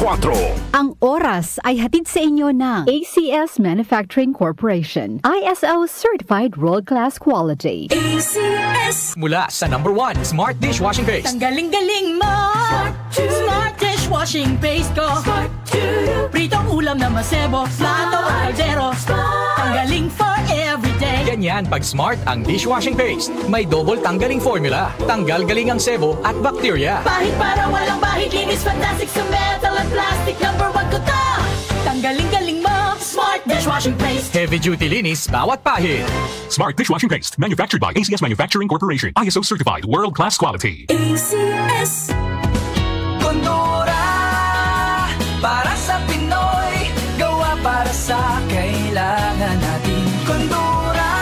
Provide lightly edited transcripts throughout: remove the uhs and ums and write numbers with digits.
Ang oras ay hatid sa inyo ng ACS Manufacturing Corporation. ISO Certified World-Class Quality. ACS! Mula sa #1 Smart Dishwashing Paste. Ang galing-galing mo! Smart Dishwashing Paste ko! Pritong ulam na masebo, plato o kaldero. Tanggaling for everyday. Ganyan pag Smart ang dishwashing paste. May double tanggaling formula. Tanggal galing ang sebo at bacteria. Bahid para walang bahid, linis fantastic sa metal at plastic. #1 ko to! Tanggaling-galing mo! Smart Dishwashing Paste. Heavy duty linis bawat pahid. Smart Dishwashing Paste, manufactured by ACS Manufacturing Corporation. ISO certified world-class quality. ACS. Kondura, para sa Pinoy, gawa para sa kailangan natin. Kondura,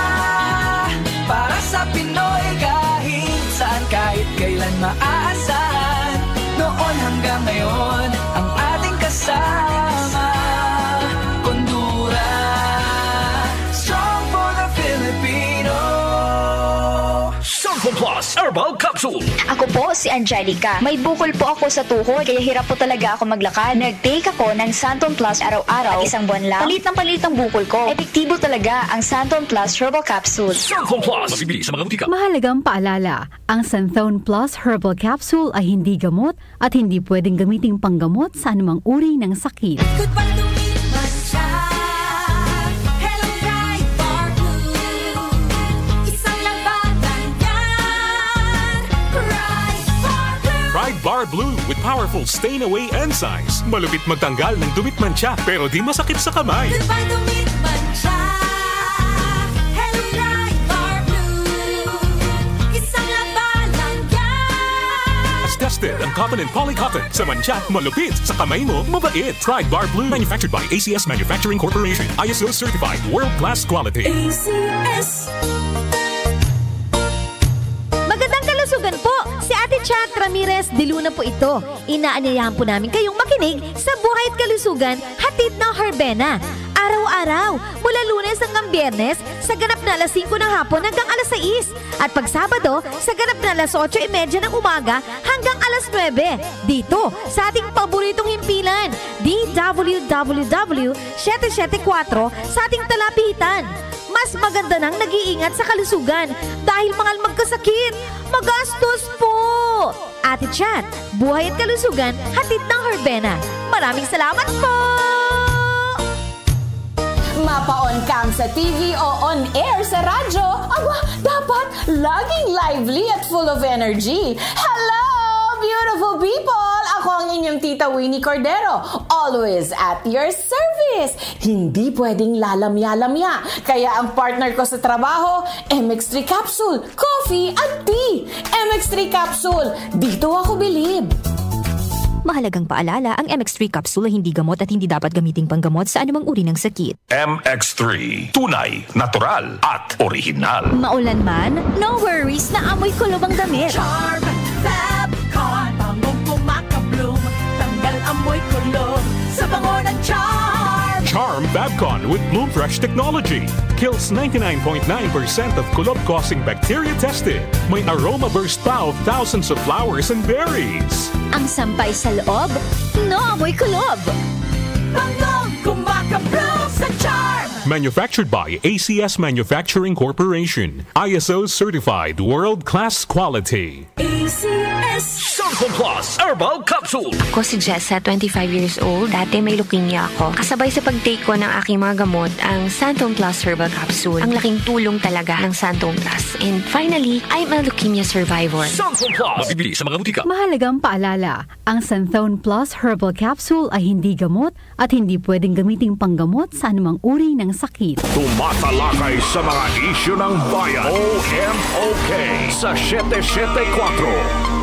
para sa Pinoy, kahit saan, kahit kailan maaasahan. Noon hanggang ngayon, ang ating kasama. Kondura, strong for the Filipino. Santon Plus Herbal Capsule. Ako po si Angelica. May bukol po ako sa tuhod, kaya hirap po talaga ako maglakad. Nag-take ako ng Santon Plus araw-araw. At isang buwan lang, palit ang bukol ko. Epektibo talaga ang Santon Plus Herbal Capsule. Santon Plus. Mabibili sa mga butika. Mahalagang paalala, ang Santhone Plus Herbal Capsule ay hindi gamot at hindi pwedeng gamiting panggamot sa anumang uri ng sakit. Goodbye to me, Mancha. Hello, bright bar blue. Isang labanan yan. Bright bar blue. Pride Bar Blue with powerful stain-away enzymes. Malupit magtanggal ng dumit mancha pero di masakit sa kamay. Goodbye to me, Mancha. Hello, bright bar blue. Isang labanan yan. As tested ang cotton and polycotton. Sa mancha, malupit. Sa kamay mo, mabait. Pride Bar Blue. Manufactured by ACS Manufacturing Corporation. ISO certified world-class quality. ACS. Magandang kalusugan po! Si Ate Chat Ramirez de Luna po ito. Inaanyayahan po namin kayong makinig sa Buhay at Kalusugan, hatid ng Herbena. Araw-araw, mula Lunes hanggang Biyernes, sa ganap na alas 5 ng hapon hanggang alas 6. At pag Sabado, sa ganap na alas 8:30 ng umaga hanggang alas 9. Dito, sa ating paboritong himpilan, DWWW 774 sa ating talapitan. Mas maganda nang nag-iingat sa kalusugan dahil mahal magkasakit. Magastos po! Ate Chat, Buhay at Kalusugan, hatid ng Herbena. Maraming salamat po! Mapa-on cam sa TV o on air sa radyo, aba, dapat laging lively at full of energy. Hello, beautiful people! Ako ang inyong tita Winnie Cordero, always at your service. Hindi pwedeng lalamya-lamya. Kaya ang partner ko sa trabaho, MX3 Capsule, coffee at tea. MX3 Capsule, dito ako bilib. Mahalagang paalala, ang MX3 capsule ay hindi gamot at hindi dapat gamiting panggamot sa anumang uri ng sakit. MX3. Tunay, natural, at original. Maulan man, no worries na amoy kulob ang damit. Charm, Fabcon, pangong kumaka-bloom, tanggal amoy kulob sa bango ng Charm. Charm Fabcon with Bloom Fresh technology. Kills 99.9% of kulob-causing bacteria tested. May aroma burst pa of thousands of flowers and berries. Ang sampay sa loob, no amoy kulob. Pangong kumaka-bloom sa Charm. Manufactured by ACS Manufacturing Corporation. ISO certified world-class quality. ACS. Santon Plus Herbal Capsule. Ako si Jessa, 25 years old. Dati may leukemia ako. Kasabay sa pag-take ko ng aking mga gamot, ang Santon Plus Herbal Capsule. Ang laking tulong talaga ng Santon Plus. And finally, I'm a leukemia survivor. Santon Plus. Mabibili sa mga butika. Mahalagang paalala, ang Santhone Plus Herbal Capsule ay hindi gamot at hindi pwedeng gamiting panggamot sa anumang uri ng sakit. Tumatalakay sa mga isyu ng bayan. OMOK sa 774.